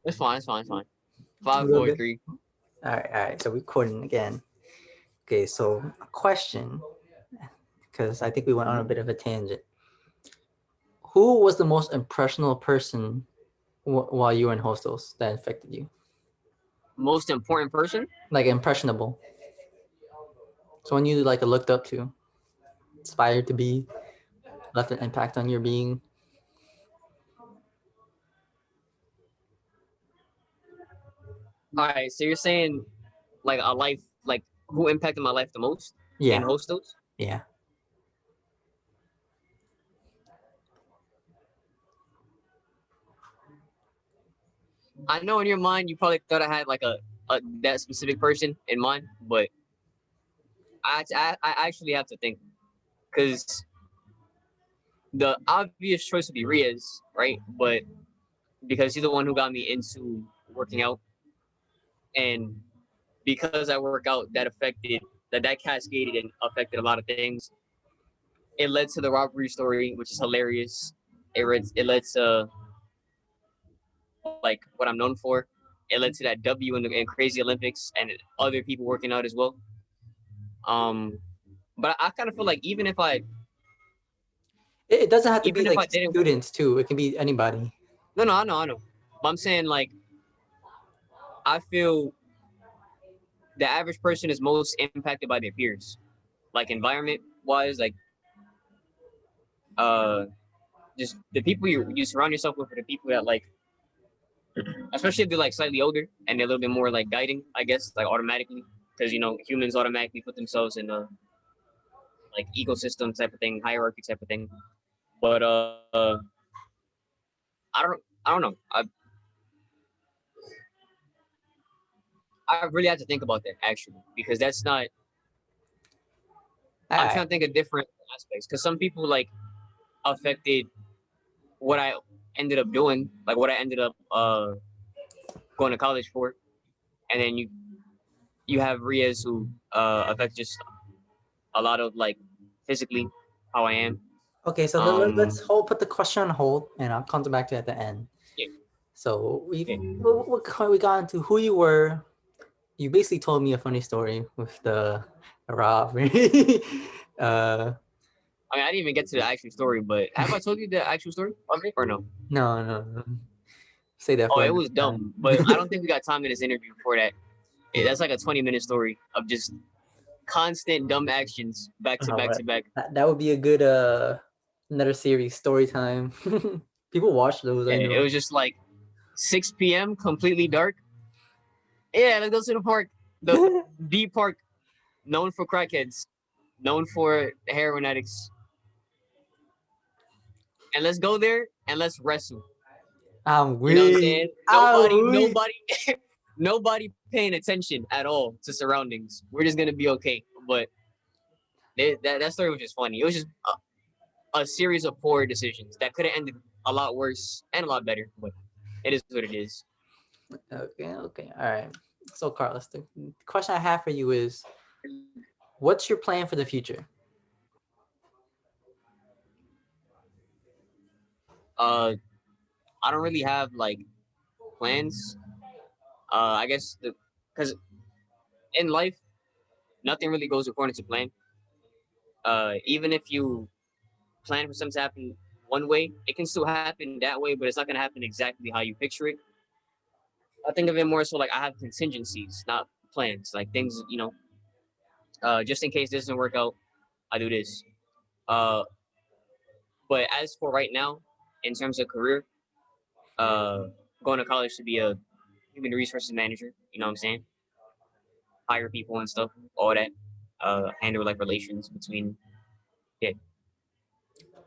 It's fine. It's fine. It's fine. A Five, little four, bit. three. All right, all right. So we're recording again. Okay, so a question, because I think we went on a Mm-hmm. bit of a tangent. Who was the most impressionable person while you were in hostels that infected you? Most important person? Like impressionable. Someone you like looked up to, inspired to be, left an impact on your being. All right. So you're saying like a life, like who impacted my life the most in Yeah, hostels? yeah. I know in your mind you probably thought I had like a that specific person in mind, but I actually have to think because the obvious choice would be Riaz, right? But because he's the one who got me into working out, and because I work out, that cascaded and affected a lot of things. It led to the robbery story, which is hilarious. It led to like what I'm known for. It led to that W in Crazy Olympics and other people working out as well. Um, but I kind of feel like It doesn't have to be even if like I didn't, students too. It can be anybody. no, I know. But I'm saying like I feel the average person is most impacted by their peers, like environment wise, like uh, just the people you surround yourself with are the people that like, especially if they're like slightly older and they're a little bit more like guiding, I guess, like automatically, because humans automatically put themselves in a like ecosystem type of thing, hierarchy type of thing. But I don't know. I really had to think about that actually because that's not. All I'm right. trying to think of different aspects because some people like affected what I ended up doing, like what I ended up going to college for, and then you have Riaz who affect just a lot of like physically how I am. Okay, so let's Um, hold put the question on hold, and I'll come back to it at the end. yeah, So yeah. we got into who you were. You basically told me a funny story with the robbery. uh, I mean, I didn't even get to the actual story, but have I told you the actual story of it or no? no, no, no. Say that Oh, for it another was time. dumb, but I don't think we got time in this interview for that. That's like a 20-minute story of just constant dumb actions back to back Oh, to back. that would be a good another series story time. People watch those, I It know. was just like 6 p.m., completely dark. Yeah, let's go to the park. The B Park, known for crackheads, known for heroin addicts. And let's go there and let's wrestle. I'm You know what I'm weak. saying? I'm weak. Nobody paying attention at all to surroundings. We're just gonna be okay. But that story was just funny. It was just a series of poor decisions that could have ended a lot worse and a lot better. But it is what it is. Okay, okay, all right. So, Carlos, the question I have for you is, what's your plan for the future? Uh, I don't really have like plans. I guess because in life nothing really goes according to plan. Even if you plan for something to happen one way, it can still happen that way, but it's not gonna happen exactly how you picture it. I think of it more so like I have contingencies, not plans. Like things, just in case this doesn't work out, I do this. Uh, but as for right now, in terms of career, uh, going to college to be a human resources manager. You know what I'm saying? Hire people and stuff, all that. Handle like relations between. Yeah.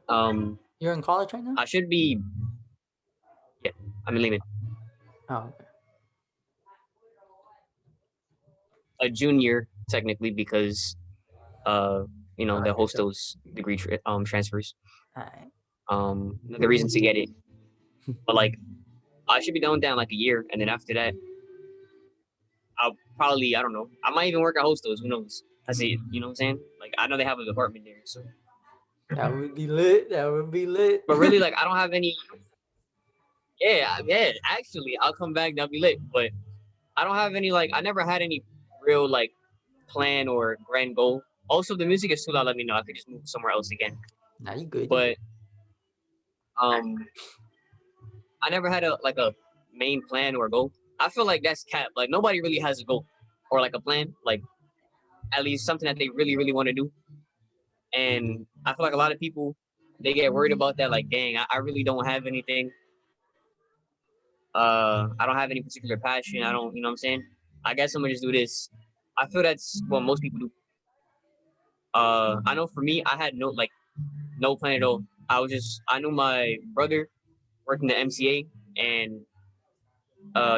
Um, You're in college right now? I should be. Yeah. I mean, leaving Oh, okay. a junior technically because uh, Oh, the okay, so, hostos degree transfers. all right. The reason to get it, but like I should be done down like a year, and then after that, I'll probably I don't know. I might even work at hostos. Who knows? I see. You know what I'm saying? Like I know they have a department there, so. That would be lit. That would be lit. But really, like I don't have any. Yeah. Actually, I'll come back. That'll be lit. But I don't have any like. I never had any real like plan or grand goal. Also, the music is too loud. Let me know. I could just move somewhere else again. Nah, you good. You good. But um, I never had a main plan or goal. I feel like that's cap. Like nobody really has a goal or like a plan. Like at least something that they really want to do. And I feel like a lot of people they get worried about that. Like, dang, I really don't have anything. I don't have any particular passion. I don't, you know what I'm saying? I guess I'm gonna just do this. I feel that's what most people do. I know for me, I had no plan at all. I knew my brother worked in the MCA, and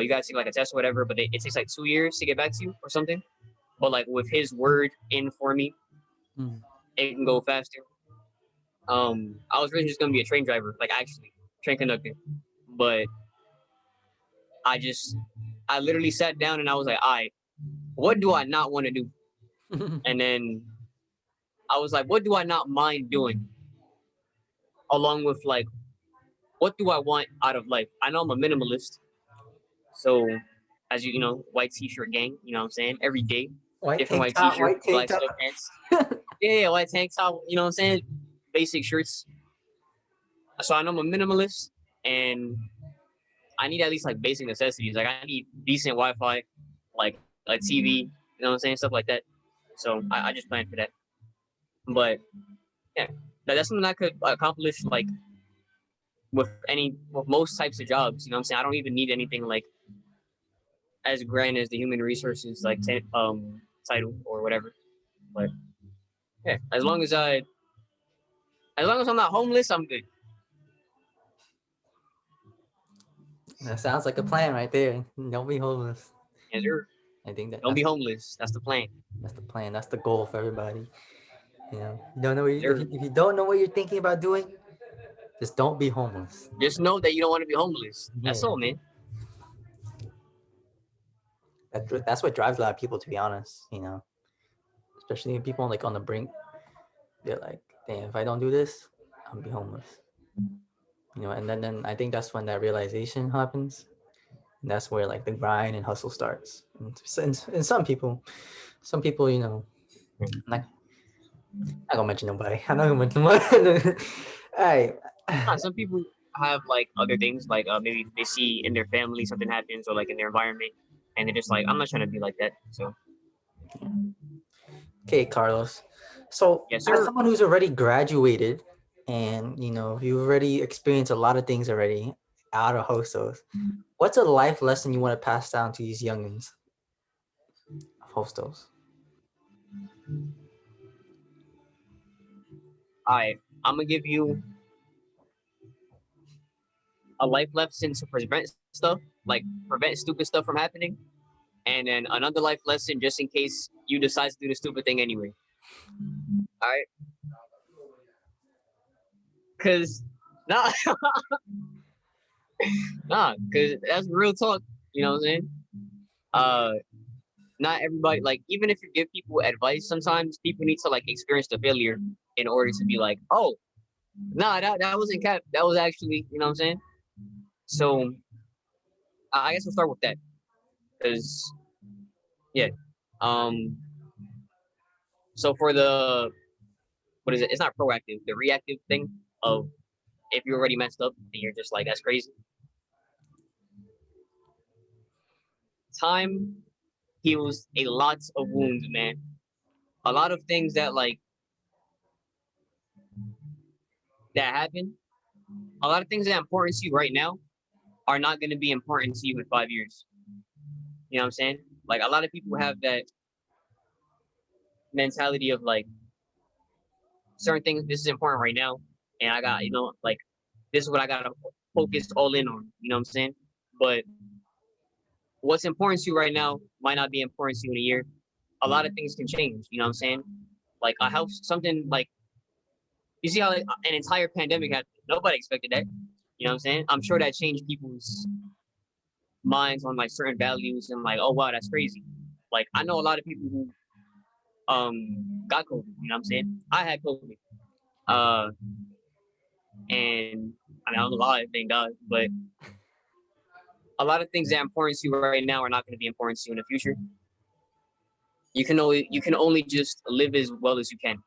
you gotta take like a test or whatever, but it takes like 2 years to get back to you or something. But like with his word in for me, Mm. it can go faster. I was really just gonna be a train driver, like actually train conductor, but I just I literally sat down and I was like, all right, what do I not want to do? And then I was like, what do I not mind doing? Along with like, what do I want out of life? I know I'm a minimalist, so as you know, white t-shirt gang, you know what I'm saying? Every day, White different tank white top. t-shirt, White tank black top. sweatpants. Yeah, white tank top, you know what I'm saying? Basic shirts. So I know I'm a minimalist and I need at least like basic necessities. Like I need decent Wi-Fi, like a TV, you know what I'm saying? Stuff like that. So I just planned for that. But yeah, that's something I could accomplish like with most types of jobs. You know what I'm saying? I don't even need anything like as grand as the human resources like title or whatever. But yeah, as long as I'm not homeless, I'm good. That sounds like a plan right there. Don't be homeless. Yes, sir. I think that Don't be homeless. That's the plan. that's the plan. That's the goal for everybody. You don't know what Yes, sir. if you don't know what you're thinking about doing, just don't be homeless. Just know that you don't want to be homeless. That's Yeah, all, man. that's what drives a lot of people, to be honest. Especially people like on the brink. They're like, damn, if I don't do this, I'll be homeless. And then I think that's when that realization happens. And that's where like the grind and hustle starts. And some people, I'm not gonna mention nobody. I'm not gonna mention nobody. All right. Some people have like other things, like maybe they see in their family something happens or like in their environment, and they're just like, I'm not trying to be like that. So Okay, Carlos. So, yes, as sir. someone who's already graduated, and you've already experienced a lot of things already out of Hostos, what's a life lesson you want to pass down to these youngins of Hostos? All right, I'm gonna give you a life lesson to prevent stuff, like prevent stupid stuff from happening, and then another life lesson just in case you decide to do the stupid thing anyway. All right, because nah, because that's real talk. You know what I'm saying? Uh, not everybody like even if you give people advice, sometimes people need to like experience the failure in order to be like, oh, nah, that wasn't cap. That was actually, you know what I'm saying? So I guess we'll start with that because yeah. Um, so for the what is it? It's not proactive. The reactive thing of if you already messed up and you're just like that's crazy. Time heals a lot of wounds, man. A lot of things that like that happen. A lot of things that are important to you right now are not going to be important to you in 5 years. You know what I'm saying? Like a lot of people have that mentality of like certain things. This is important right now, and I got like this is what I got to focus all in on. You know what I'm saying? But what's important to you right now might not be important to you in a year. A lot of things can change. You know what I'm saying? Like a health something like you see how like, an entire pandemic happened. Nobody expected that. You know what I'm saying? I'm sure that changed people's minds on like certain values and like, oh wow, that's crazy. Like I know a lot of people who got COVID, you know what I'm saying? I had COVID. Uh and I mean I don't know why, thank God, but a lot of things that are important to you right now are not going to be important to you in the future. You can only just live as well as you can.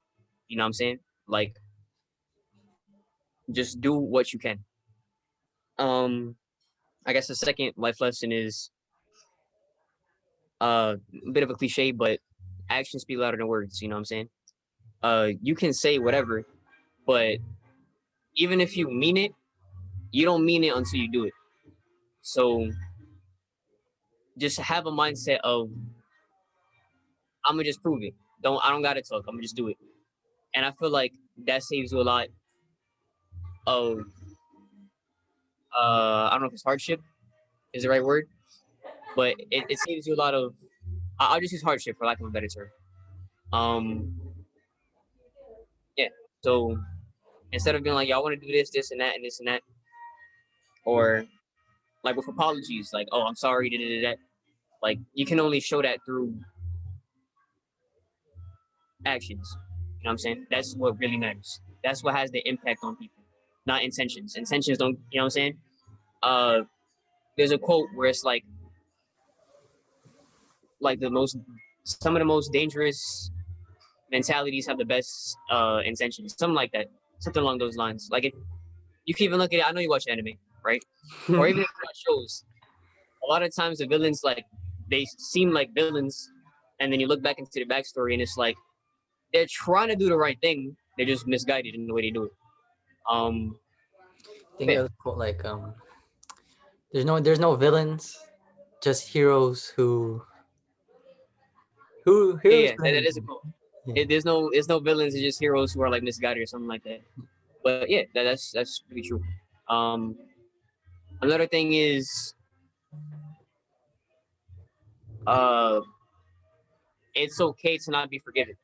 You know what I'm saying? Like, just do what you can. Um, I guess the second life lesson is a bit of a cliche, but actions speak louder than words. You know what I'm saying? You can say whatever, but even if you mean it, you don't mean it until you do it. So just have a mindset of I'm gonna just prove it. I don't gotta talk. I'm gonna just do it. And I feel like that saves you a lot of I don't know if it's hardship is the right word, but it saves you a lot of I'll just use hardship for lack of a better term. Um yeah. So instead of being like, y'all want to do this, this and that, and this and that, or like with apologies, like, oh, I'm sorry, da, da, da, da. Like you can only show that through actions. You know what I'm saying? That's what really matters. That's what has the impact on people, not intentions. Intentions don't. You know what I'm saying? Uh, there's a quote where it's like some of the most dangerous mentalities have the best intentions. Something like that. Something along those lines. Like if you can even look at it. I know you watch anime, right? Or even if you watch shows, a lot of times the villains they seem like villains, and then you look back into the backstory and it's like they're trying to do the right thing. They're just misguided in the way they do it. Um, I think yeah, there's a quote like there's no villains, just heroes who yeah, heroes yeah. That who is a quote. yeah. There's no villains. It's just heroes who are like misguided or something like that. But yeah, that's really true. Um, Another thing is, uh, it's okay to not be forgiven.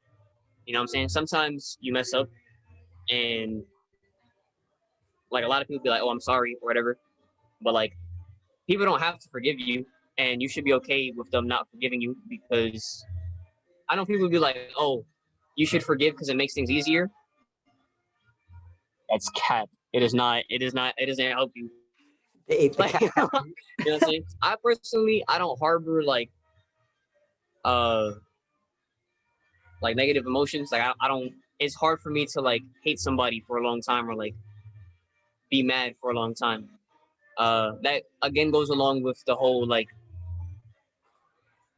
You know what I'm saying? Sometimes you mess up, and like a lot of people be like, "Oh, I'm sorry" or whatever. But like, people don't have to forgive you, and you should be okay with them not forgiving you because I know people be like, "Oh, you should forgive because it makes things easier." That's cap. It is not. It is not. It doesn't help you. They ate the Like, cat. you know what I'm saying? I personally, I don't harbor uh like negative emotions. Like I don't. It's hard for me to like hate somebody for a long time or like be mad for a long time. That again goes along with the whole like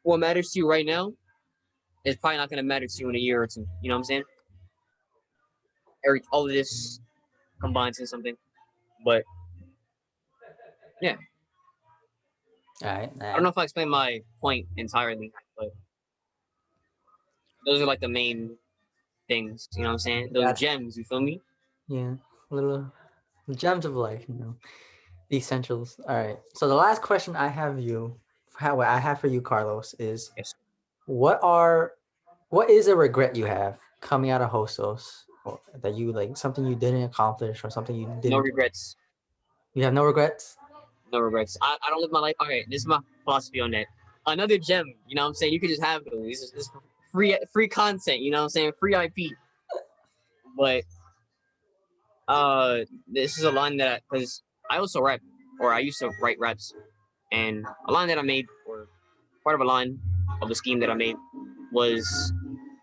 what matters to you right now is probably not going to matter to you in a year or two. You know what I'm saying? All of this combines in something. But yeah, All right, I don't know if I explained my point entirely, but those are like the main things. You know what I'm saying? Those gotcha. gems. You feel me? Yeah, little gems of life, the essentials. All right. So the last question I have for you, Carlos, is Yes. what are what is a regret you have coming out of Hostos, or that you like something you didn't accomplish or something you No didn't do? regrets. You have no regrets? No regrets. I don't live my life. All right, this is my philosophy on that. Another gem. You know what I'm saying? You could just have those. This is free content. You know what I'm saying? Free IP. But this is a line that because I also rap or I used to write raps, and a line that I made or part of a line of a scheme that I made was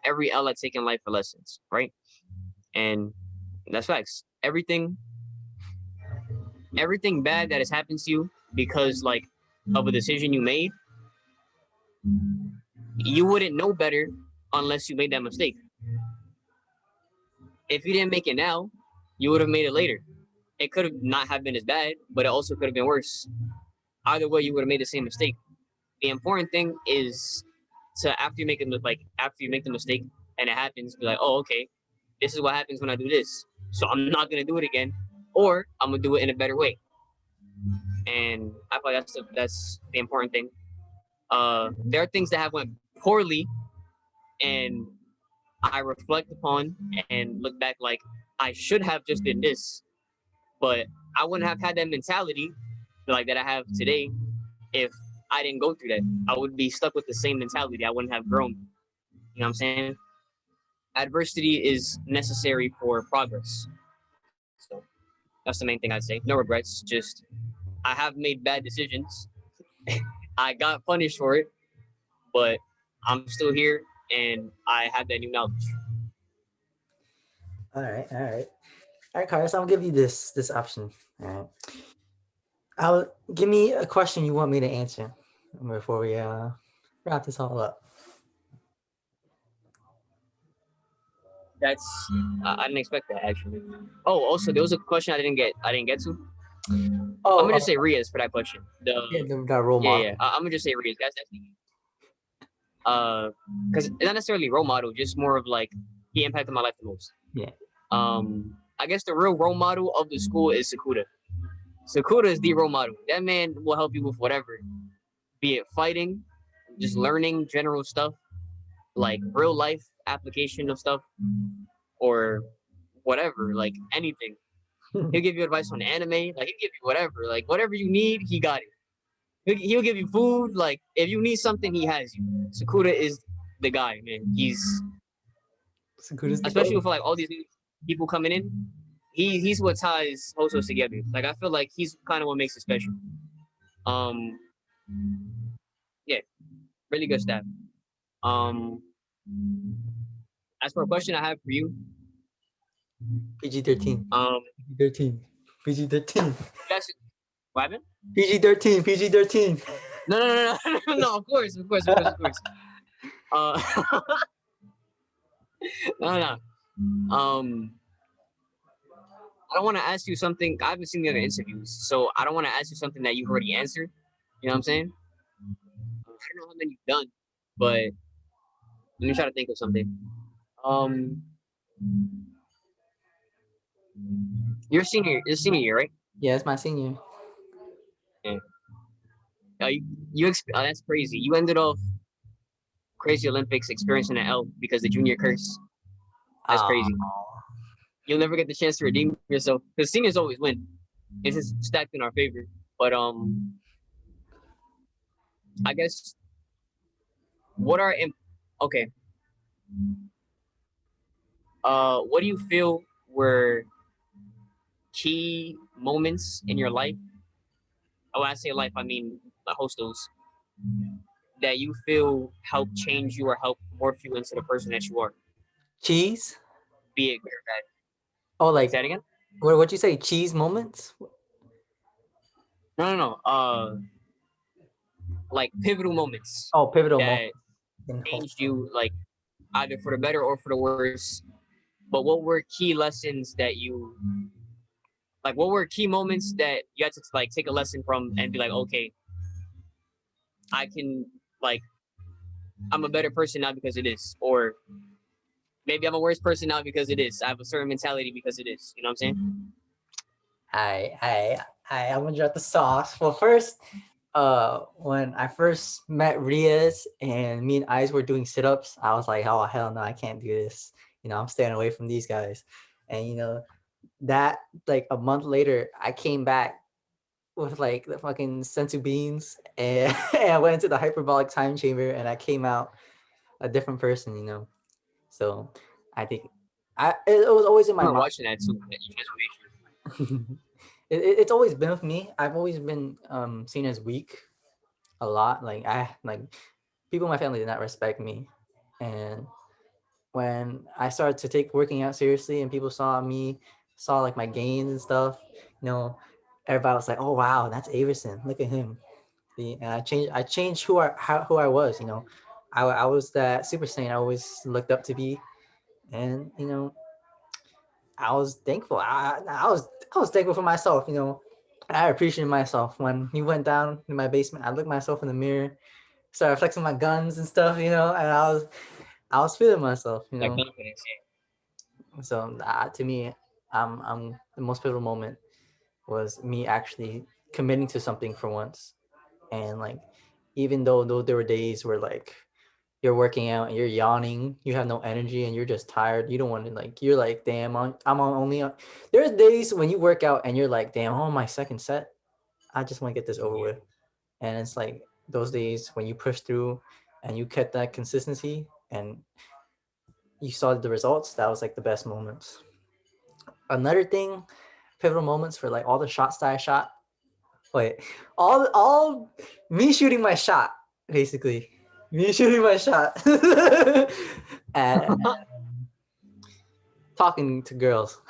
every L I take in life for lessons, right? And that's facts. Everything bad that has happened to you because like of a decision you made, you wouldn't know better unless you made that mistake. If you didn't make it now, you would have made it later. It could have not have been as bad, but it also could have been worse. Either way, you would have made the same mistake. The important thing is to after you make the mistake and it happens, be like, oh, okay, this is what happens when I do this. So I'm not gonna do it again, or I'm gonna do it in a better way. And I feel like that's the important thing. There are things that have went poorly, and I reflect upon and look back like I should have just did this, but I wouldn't have had that mentality like that I have today if I didn't go through that. I would be stuck with the same mentality. I wouldn't have grown. You know what I'm saying? Adversity is necessary for progress. So that's the main thing I'd say. No regrets. Just I have made bad decisions, I got punished for it, but I'm still here and I have that new knowledge. All right, all right, all right, Carlos. I'll give you this option. All right, I'll give me a question you want me to answer before we wrap this all up. That's I didn't expect that actually. Oh, also there was a question I didn't get to. I'm Oh, gonna just say Riaz for that question. yeah, the role Yeah, model. yeah. I'm gonna just say Riaz. That's the because it's not necessarily role model, just more of like he impacted my life the most. Yeah. I guess the real role model of the school is Sakuda. Sakuda is the role model. That man will help you with whatever, be it fighting, just learning general stuff, like real life application of stuff, or whatever, like anything. He'll give you advice on anime, like he'll give you whatever you need, he got it. He'll give you food, like if you need something, he has you. Sakuda is the guy, man. He's Sakura's the especially goat. for like all these new people coming in. He's what ties Hostos together. Like I feel like he's kind of what makes it special. Um, yeah, really good staff. Um, as for a question I have for you, PG-13. um, 13. PG-13. that's what happened? PG-13. PG-13. No, no, no, no, no, no. Of course, of course, of course, of course. Uh, no, no. I don't want to ask you something. I haven't seen the other interviews, so I don't want to ask you something that you've already answered. You know what I'm saying? I don't know how many you've done, but let me try to think of something. Um, you're senior year, right? Yeah, it's my senior. Yeah. That's crazy. You ended off crazy Olympics experiencing an L because the junior curse. That's Oh, crazy. You'll never get the chance to redeem yourself because seniors always win. It's just stacked in our favor. But I guess what are okay. What do you feel were key moments in your life? Oh, when I say life, I mean the hostels that you feel help change you or help morph you into the person that you are, cheese? be it good or bad. Oh, Say like, that again? what'd you say? Cheese moments? No, no, no. Like pivotal moments Oh, pivotal that moments in changed Hostel. you, like either for the better or for the worse. But what were key lessons that you like? What were key moments that you had to like take a lesson from and be like, okay, I can like I'm a better person now because it is, or maybe I'm a worse person now because it is. I have a certain mentality because it is. You know what I'm saying? I, I, I'm gonna drop the sauce. Well, first, when I first met Riaz and me and Eyes were doing sit-ups, I was like, oh hell no, I can't do this. I'm staying away from these guys. And that like a month later, I came back with like the fucking sensu beans and, and I went into the hyperbolic time chamber and I came out a different person. So I think it was always in I my remember mind. watching that too. That transformation. It's always been with me. I've always been seen as weak a lot. Like people in my family did not respect me, and when I started to take working out seriously, and people saw like my gains and stuff, you know, everybody was like, "Oh wow, that's Averson. Look at him." And I changed who I was. I was that Super Saiyan I always looked up to be, and I was thankful. I was thankful for myself. I appreciated myself when he went down in my basement. I looked myself in the mirror, started flexing my guns and stuff, and I was feeling myself. That confidence. So to me, I'm the most pivotal moment was me actually committing to something for once, and like even though there were days where like you're working out and you're yawning, you have no energy and you're just tired. You don't want to like you're like, damn, I'm on only on. There's days when you work out and you're like, damn, I'm on my second set. I just want to get this over Yeah. with. And it's like those days when you push through and you kept that consistency and you saw the results, that was like the best moments. Another thing, pivotal moments for like all the shots that I shot Wait, all me shooting my shot, basically. Me shooting my shot at talking to girls.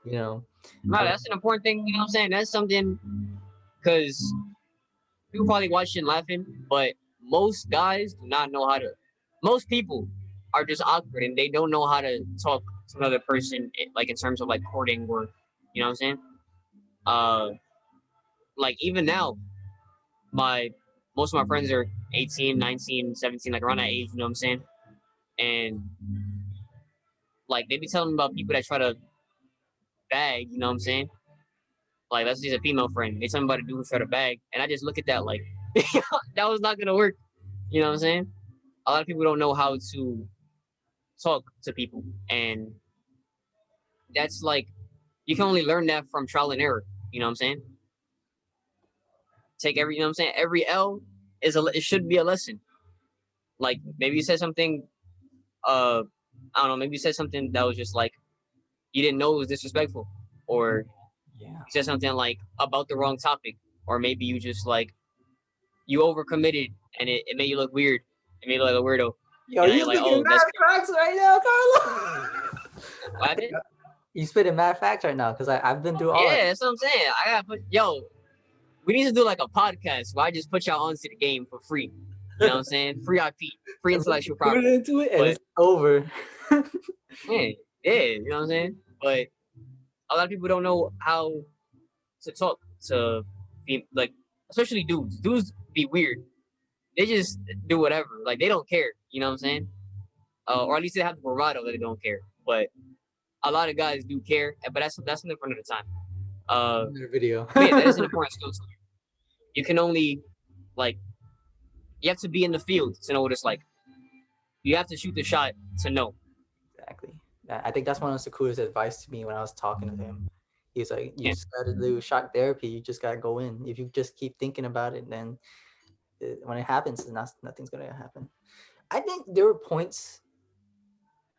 you know, No, I mean, that's an important thing. You know what I'm saying? That's something because people probably watching laughing, but most guys do not know how to. Most people are just awkward and they don't know how to talk to another person, like in terms of like courting or, you know what I'm saying? Uh, like even now, my most of my friends are 18, 19, 17, like around that age. You know what I'm saying? And like they be telling me about people that try to bag. You know what I'm saying? Like that's just a female friend. They tell me about a dude who try to bag, and I just look at that like that was not gonna work. You know what I'm saying? A lot of people don't know how to talk to people, and that's like you can only learn that from trial and error. You know what I'm saying? Take every, you know what I'm saying? Every L is it should be a lesson. Like maybe you said something, I don't know, maybe you said something that was just like you didn't know it was disrespectful, or yeah. you said something like about the wrong topic, or maybe you just like you overcommitted and it made you look weird. It made you look like a weirdo. Yo, And then you you're like, speaking oh, mad that's facts right now, Carlo. what I think happened. you spitting mad facts right now because I've been through all. Yeah, that's what I'm saying. I gotta put we need to do like a podcast where I just put y'all onto the game for free. You know what I'm saying? Free IP, free intellectual Put it property. into it and But it's over. yeah, yeah, you know what I'm saying? But a lot of people don't know how to talk to like especially dudes. Dudes be weird. They just do whatever. Like they don't care. You know what I'm saying? Or at least they have the bravado that they don't care. But a lot of guys do care. But that's something for another time. Uh, Another video. but yeah, that is an important skill to learn. You can only like you have to be in the field to know what it's like. You have to shoot the shot to know. Exactly. I think that's one of the coolest advice to me when I was talking to him. He's like, you Yeah. just gotta do shock therapy. You just gotta go in. If you just keep thinking about it, then when it happens, nothing's gonna happen. I think there were points.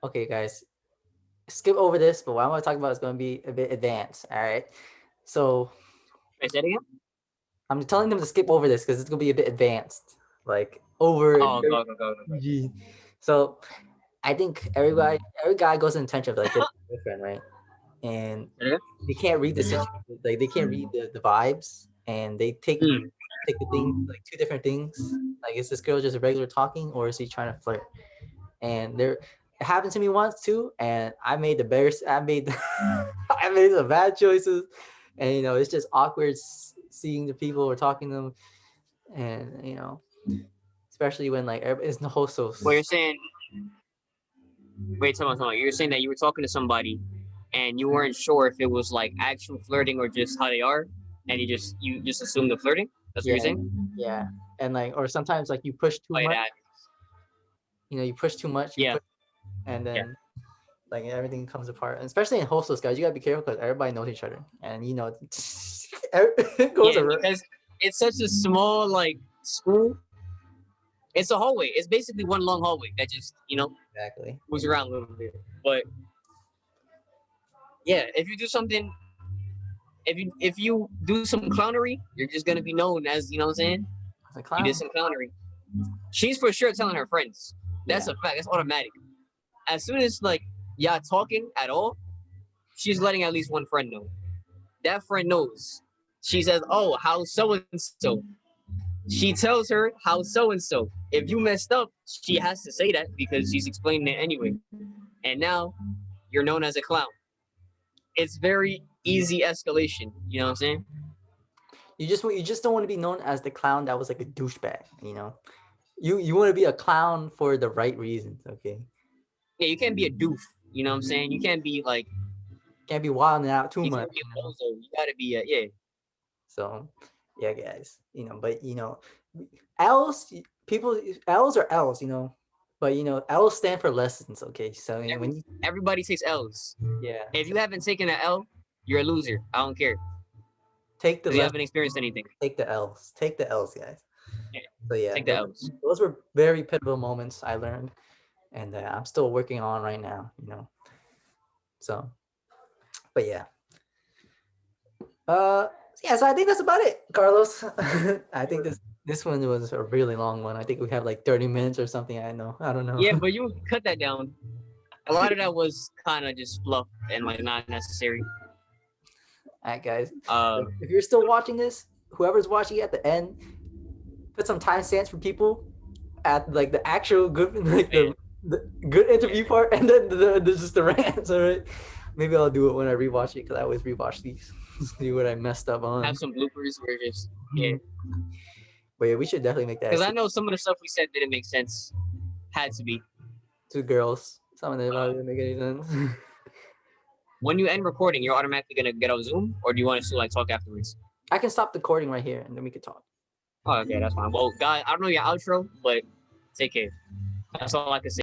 Okay, guys, skip over this, but what I'm gonna talk about is gonna be a bit advanced. All right. So Wait, say it again? I'm telling them to skip over this because it's gonna be a bit advanced, like over. Oh, go. Gee. So I think every guy goes in intention of like getting a girlfriend, right? And Say it again? they can't read the situation, like they can't read the vibes, and they Mm. take the thing like two different things. Like, is this girl just a regular talking, or is he trying to flirt? And there, it happened to me once too, and I made the bears. I made I made some bad choices, and it's just awkward seeing the people or talking to them, and especially when like everybody's the Well, hostos. you're saying, wait, tell me. You're saying that you were talking to somebody and you weren't sure if it was like actual flirting or just how they are, and you just assumed the flirting. That's what Yeah, you're saying. yeah, and like or sometimes like you push too Oh, yeah, much. that. You push too much. You Yeah, push, and yeah, then like everything comes apart. And especially in hostels, guys, you gotta be careful because everybody knows each other, and it goes yeah. around. Because it's such a small like school. It's a hallway. It's basically one long hallway that just Exactly. moves around a little bit. But yeah, if you do something, if you do some clownery, you're just gonna be known as you know what I'm saying. As a You did clown. some clownery. She's for sure telling her friends. That's Yeah. a fact. That's automatic. As soon as like y'all talking at all, she's letting at least one friend know. That friend knows. She says, "Oh, how so and so." She tells her how so and so. If you messed up, she has to say that because she's explaining it anyway. And now you're known as a clown. It's very easy escalation. You know what I'm saying? You just don't want to be known as the clown that was like a douchebag. You want to be a clown for the right reasons. Okay. Yeah, you can't be a doof. You know what I'm saying? You can't be like Can't be wilding out too you much. can't be a bozo. You gotta be a yeah. So, yeah, guys. But L's people L's are L's. But L's stand for lessons. Okay. So when you Everybody takes L's. yeah, If so you haven't taken an L, you're a loser. I don't care take the because you lesson. haven't experienced anything. Take the L's. Take the L's, guys. Yeah, So yeah, take the L's. those were very pivotal moments I learned, and I'm still working on right now. So, but yeah. Yeah, so I think that's about it, Carlos. I think this one was a really long one. I think we have like 30 minutes or something. I don't know. Yeah, but you cut that down. A lot of that was kind of just fluff and like not necessary. All right, guys. Uh, If you're still watching this, whoever's watching at the end, put some timestamps for people at like the actual good, like yeah, the good interview part, and then the just the rants. All right. Maybe I'll do it when I rewatch it because I always rewatch these, see what I messed up on. have some bloopers where just yeah, But yeah, we should definitely make that because I know some of the stuff we said didn't make sense. Had to be. two girls. Some of them probably didn't make any sense. When you end recording, you're automatically gonna get on Zoom, or do you want us to like talk afterwards? I can stop the recording right here and then we can talk. Oh, okay, that's fine. Well, guys, I don't know your outro, but take care. That's all I can say.